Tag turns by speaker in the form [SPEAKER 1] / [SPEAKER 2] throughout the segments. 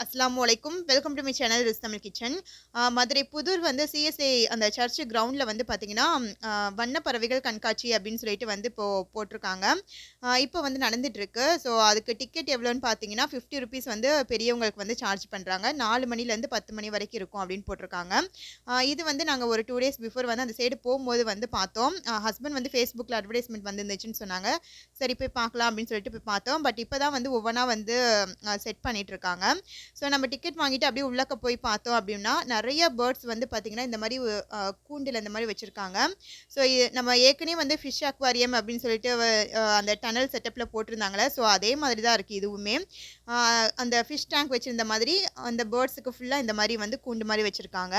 [SPEAKER 1] அஸ்ஸலாமு அலைக்கும். Welcome to my channel riztamilkitchen. Madurai Puthur வந்து சிஎஸ்ஐ அந்த சர்ச் கிரவுண்ட்ல வந்து பார்த்தீங்கன்னா, வண்ண பறவைகள் கண்காட்சி அப்படின்னு சொல்லிட்டு வந்து இப்போ போட்டிருக்காங்க. இப்போ வந்து நடந்துட்டுருக்கு. ஸோ அதுக்கு டிக்கெட் எவ்வளோன்னு பார்த்தீங்கன்னா, ₹50 வந்து பெரியவங்களுக்கு வந்து சார்ஜ் பண்றாங்க. 4 மணிலேருந்து 10 மணி வரைக்கும் இருக்கும் அப்படின்னு போட்டிருக்காங்க. இது வந்து நாங்க ஒரு 2 டேஸ் பிஃபோர் வந்து அந்த சைடு போம்போது வந்து பார்த்தோம். ஹஸ்பண்ட் வந்து Facebookல அட்வர்டைஸ்மென்ட் வந்துருந்துச்சுன்னு சொன்னாங்க. சரி போய் பார்க்கலாம் அப்படின்னு சொல்லிட்டு போய் பார்த்தோம். பட் இப்போ தான் வந்து ஒவ்வொன்னா வந்து செட் பண்ணிட்டு இருக்காங்க. ஸோ நம்ம டிக்கெட் வாங்கிட்டு அப்படியே உள்ளக்க போய் பார்த்தோம் அப்படின்னா, நெறைய பேர்ட்ஸ் வந்து பார்த்தீங்கன்னா, இந்த மாரி கூண்டுல இந்த மாரி வச்சிருக்காங்க. ஸோ நம்ம ஏற்கனவே வந்து ஃபிஷ் அக்வாரியம் அப்படின்னு சொல்லிட்டு அந்த டனல் செட்டப்ல போட்டிருந்தாங்கல்ல, ஸோ அதே மாதிரி தான் இருக்கு இதுவுமே. அ அந்த ஃபிஷ் டேங்க் வச்சிருந்த மாதிரி, அந்த பேர்ட்ஸுக்கு ஃபுல்லா இந்த மாரி வந்து கூண்டு மாரி வச்சிருக்காங்க.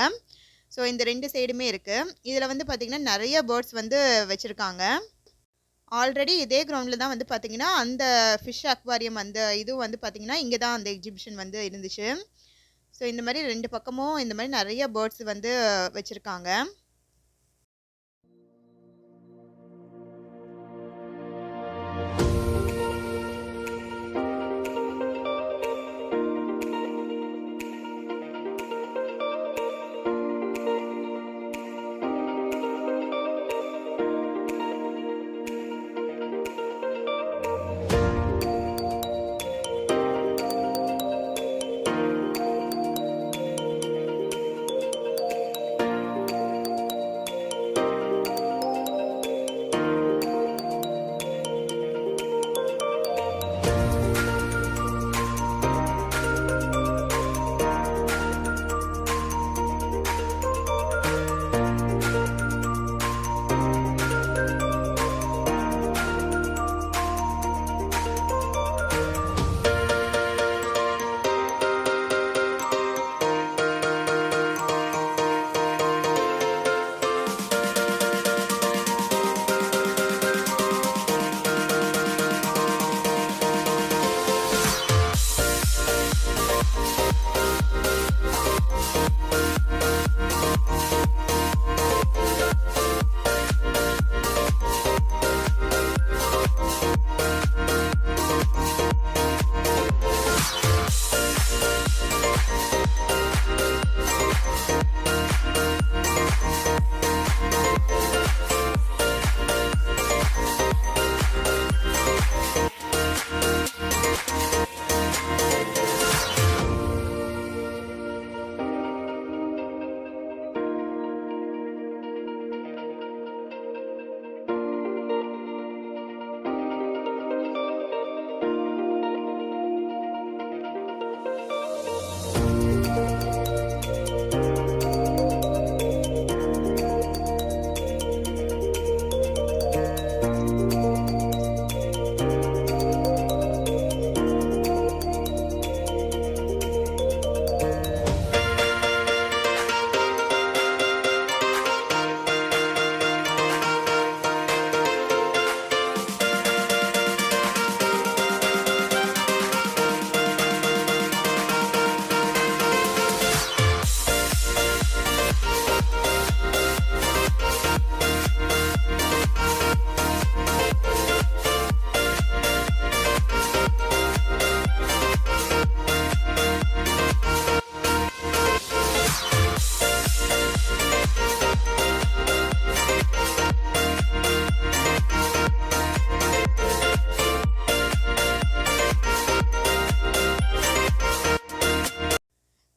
[SPEAKER 1] ஸோ இந்த 2 சைடுமே இருக்கு. இதுல வந்து பார்த்தீங்கன்னா, நெறைய பேர்ட்ஸ் வந்து வச்சிருக்காங்க. ஆல்ரெடி இதே கிரவுண்ட்ல தான் வந்து பார்த்தீங்கன்னா, அந்த ஃபிஷ் அக்வாரியம் அந்த இதுவும் வந்து பார்த்தீங்கன்னா, இங்க தான் அந்த எக்ஸிபிஷன் வந்து இருந்துச்சு. ஸோ இந்த மாரி 2 பக்கமும் இந்த மாரி நெறைய பேர்ட்ஸ் வந்து வச்சிருக்காங்க.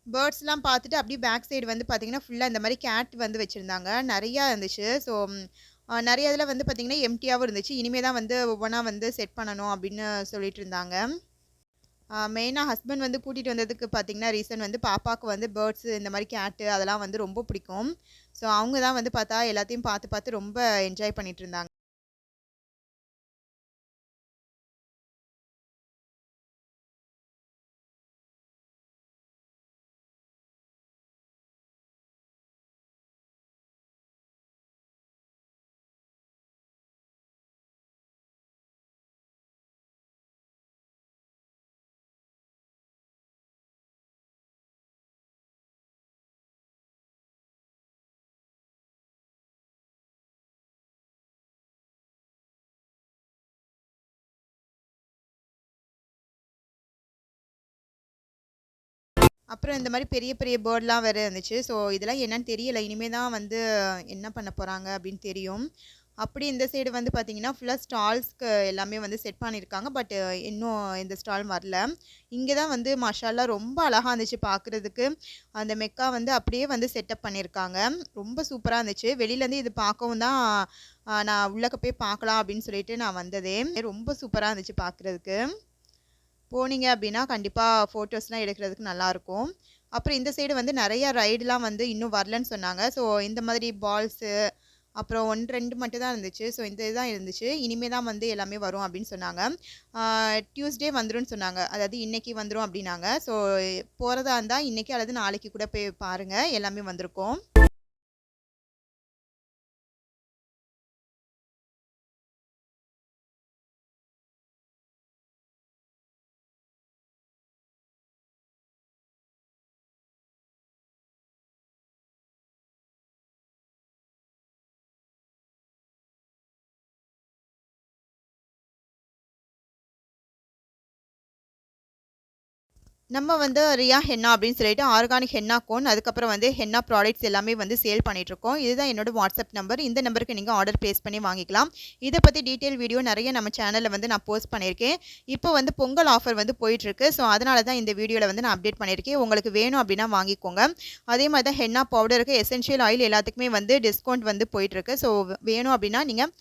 [SPEAKER 1] பேர்ட்ஸ்லாம் பார்த்துட்டு அப்படியே பேக் சைடு வந்து பார்த்தீங்கன்னா, ஃபுல்லா இந்த மாரி கேட் வந்து வச்சிருந்தாங்க. நெறையா இருந்துச்சு. ஸோ நெறைய இதில வந்து பார்த்தீங்கன்னா, எம்ப்டியாவும் இருந்துச்சு. இனிமே தான் வந்து ஒவ்வொன்னா வந்து செட் பண்ணணும் அப்படின்னு சொல்லிட்டு இருந்தாங்க. மெயினா ஹஸ்பண்ட் வந்து கூட்டிட்டு வந்ததுக்கு பார்த்தீங்கன்னா, ரீசன் வந்து பாப்பாக்கு வந்து பேர்ட்ஸ் இந்த மாரி கேட்டு அதெல்லாம் வந்து ரொம்ப பிடிக்கும். ஸோ அவங்க தான் வந்து பார்த்தா எல்லாத்தையும் பார்த்து பார்த்து ரொம்ப என்ஜாய் பண்ணிட்டு இருந்தாங்க. அப்புறம் இந்த மாரி பெரிய பெரிய பேர்ட்லாம் வேற இருந்துச்சு. ஸோ இதெல்லாம் என்னன்னு தெரியல. இனிமே தான் வந்து என்ன பண்ண போறாங்க அப்படின்னு தெரியும். அப்படி இந்த சைடு வந்து பார்த்தீங்கன்னா, ஃபுல்லா ஸ்டால்ஸ்க்கு எல்லாமே வந்து செட் பண்ணியிருக்காங்க. பட் இன்னும் எந்த ஸ்டாலும் வரல. இங்க தான் வந்து மாஷாஅல்லா ரொம்ப அழகா இருந்துச்சு பார்க்குறதுக்கு. அந்த மெக்கா வந்து அப்படியே வந்து செட்டப் பண்ணியிருக்காங்க. ரொம்ப சூப்பரா இருந்துச்சு. வெளியிலேருந்து இது பார்க்கவும் தான் நான் உள்ளக்க போய் பார்க்கலாம் அப்படின்னு சொல்லிட்டு நான் வந்ததே. ரொம்ப சூப்பரா இருந்துச்சு பார்க்குறதுக்கு. போனீங்க அப்படின்னா, கண்டிப்பா ஃபோட்டோஸ்லாம் எடுக்கிறதுக்கு நல்லாயிருக்கும். அப்புறம் இந்த சைடு வந்து நெறைய ரைடுலாம் வந்து இன்னும் வரலன்னு சொன்னாங்க. ஸோ இந்த மாதிரி பால்ஸு, அப்புறம் 1, 2 மட்டும் தான் இருந்துச்சு. ஸோ இந்த இதுதான் இருந்துச்சு. இனிமே தான் வந்து எல்லாமே வரும் அப்படின்னு சொன்னாங்க. ஆ டியூஸ்டே வந்துரும்ன்னு சொன்னாங்க. அதாவது இன்னைக்கு வந்துரும் அப்படின்னாங்க. ஸோ போறதா இருந்தா இன்னைக்கு அல்லது நாளைக்கு கூட போய் பாருங்க. எல்லாமே வந்திருக்கும். நம்ம வந்து ரியா ஹென்னா அப்படின்னு சொல்லிட்டு ஆர்கானிக் ஹென்னா கோன், அதுக்கப்புறம் வந்து ஹென்னா ப்ராடக்ட்ஸ் எல்லாமே வந்து சேல் பண்ணிட்டுருக்கோம். இதுதான் என்னோட வாட்ஸ்அப் நம்பர். இந்த நம்பருக்கு நீங்கள் ஆர்டர் ப்ளேஸ் பண்ணி வாங்கிக்கலாம். இதை பற்றி டீட்டெயில் வீடியோ நிறைய நம்ம சேனலில் வந்து நான் போஸ்ட் பண்ணியிருக்கேன். இப்போ வந்து பொங்கல் ஆஃபர் வந்து போயிட்டுருக்கு. ஸோ அதனால தான் இந்த வீடியோவில் வந்து நான் அப்டேட் பண்ணியிருக்கேன். உங்களுக்கு வேணும் அப்படின்னா வாங்கிக்கோங்க. அதே மாதிரி தான் ஹென்னா பவுடருக்கு எசென்ஷியல் ஆயில் எல்லாத்துக்குமே வந்து டிஸ்கவுண்ட் வந்து போயிட்டுருக்கு. ஸோ வேணும் அப்படின்னா நீங்கள்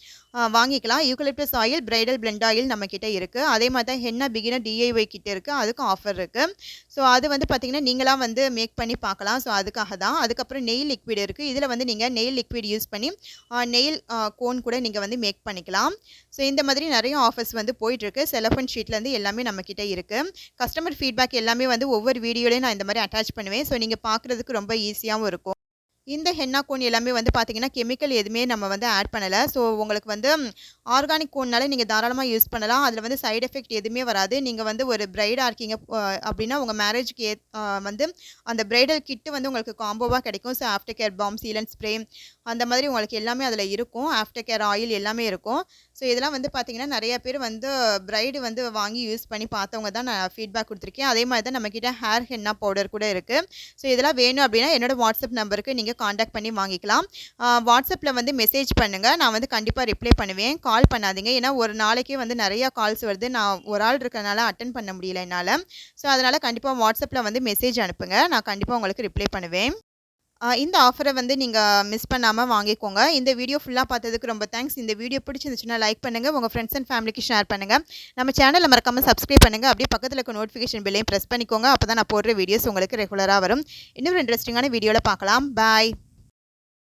[SPEAKER 1] வாங்கிக்கலாம். Eucalyptus oil, bridal blend oil நம்மக்கிட்ட இருக்குது. அதே மாதிரி தான் ஹென்னா பிகினர் டிஐஒய் கிட் இருக்குது. அதுக்கும் ஆஃபர் இருக்குது. ஸோ அது வந்து பார்த்தீங்கன்னா, நீங்களா வந்து மேக் பண்ணி பார்க்கலாம். ஸோ அதுக்காக தான். அதுக்கப்புறம் நெயில் லிக்விட் இருக்குது. இதில் வந்து நீங்கள் நெயில் லிக்விட் யூஸ் பண்ணி நெயில் கோன் கூட நீங்கள் வந்து மேக் பண்ணிக்கலாம். ஸோ இந்த மாதிரி நிறைய ஆஃபர்ஸ் வந்து போயிட்டுருக்கு. செலஃபன் ஷீட்லேருந்து எல்லாமே நம்மக்கிட்ட இருக்குது. கஸ்டமர் ஃபீட்பேக் எல்லாமே வந்து ஒவ்வொரு வீடியோலையும் நான் இந்த மாதிரி அட்டாச் பண்ணுவேன். ஸோ நீங்கள் பார்க்குறதுக்கு ரொம்ப ஈஸியாகவும் இருக்கும். இந்த ஹென்னா கோன் எல்லாமே வந்து பார்த்தீங்கன்னா, கெமிக்கல் எதுவுமே நம்ம வந்து ஆட் பண்ணல. ஸோ உங்களுக்கு வந்து ஆர்கானிக் கோன்னால நீங்க தாராளமா யூஸ் பண்ணலாம். அதில வந்து சைட் எஃபெக்ட் எதுவுமே வராது. நீங்க வந்து ஒரு பிரைடா இருக்கீங்க அப்படின்னா, உங்க மேரேஜ்க்கு வந்து அந்த பிரைடல் கிட் வந்து உங்களுக்கு காம்போவா கிடைக்கும். So aftercare balm, sealant spray அந்த மாதிரி உங்களுக்கு எல்லாமே அதில இருக்கும். ஆஃப்டர் கேர் ஆயில் எல்லாமே இருக்கும். ஸோ இதெல்லாம் வந்து பார்த்தீங்கன்னா, நெறைய பேர் வந்து பிரைடு வந்து வாங்கி யூஸ் பண்ணி பார்த்தவங்க தான் நான் ஃபீட்பேக் குடுத்துருக்கேன். அதே மாரி தான் நம்மகிட்ட ஹேர் ஹென்னா பவுடர் கூட இருக்கு. ஸோ இதெல்லாம் வேணும் அப்படின்னா, என்னோட வாட்ஸ்அப் நம்பருக்கு நீங்க கான்டாக்ட் பண்ணி வாங்கிக்கலாம். வாட்ஸ்அப்ல வந்து மெசேஜ் பண்ணுங்க. நான் வந்து கண்டிப்பா ரிப்ளை பண்ணுவேன். கால் பண்ணாதீங்க. ஏன்னா ஒரு நாளைக்கே வந்து நெறைய கால்ஸ் வருது. நான் ஒரு ஆள் இருக்கறனால அட்டெண்ட் பண்ண முடியல என்னால. ஸோ அதனால கண்டிப்பா வாட்ஸ்அப்ல வந்து மெசேஜ் அனுப்புங்க. நான் கண்டிப்பா உங்களுக்கு ரிப்ளை பண்ணுவேன். இந்த ஆஃபர வந்து நீங்க மிஸ் பண்ணாம வாங்கிக்கோங்க. இந்த வீடியோ ஃபுல்லா பார்த்ததுக்கு ரொம்ப தேங்க்ஸ். இந்த வீடியோ பிடிச்சிருந்துச்சுன்னா லைக் பண்ணுங்க. உங்க ஃப்ரெண்ட்ஸ் அண்ட் ஃபேமிலிக்கு ஷேர் பண்ணுங்க. நம்ம சேனல மறக்காம சப்ஸ்கிரைப் பண்ணுங்க. அப்படியே பக்கத்துல இருக்க நோட்டிஃபிகேஷன் பெல்லையும் பிரஸ் பண்ணிக்கோங்க. அப்பதான் நான் போடுற வீடியோஸ் உங்களுக்கு ரெகுலரா வரும். இன்னொரு இன்ட்ரஸ்டிங்கான வீடியோல பார்க்கலாம். பாய்.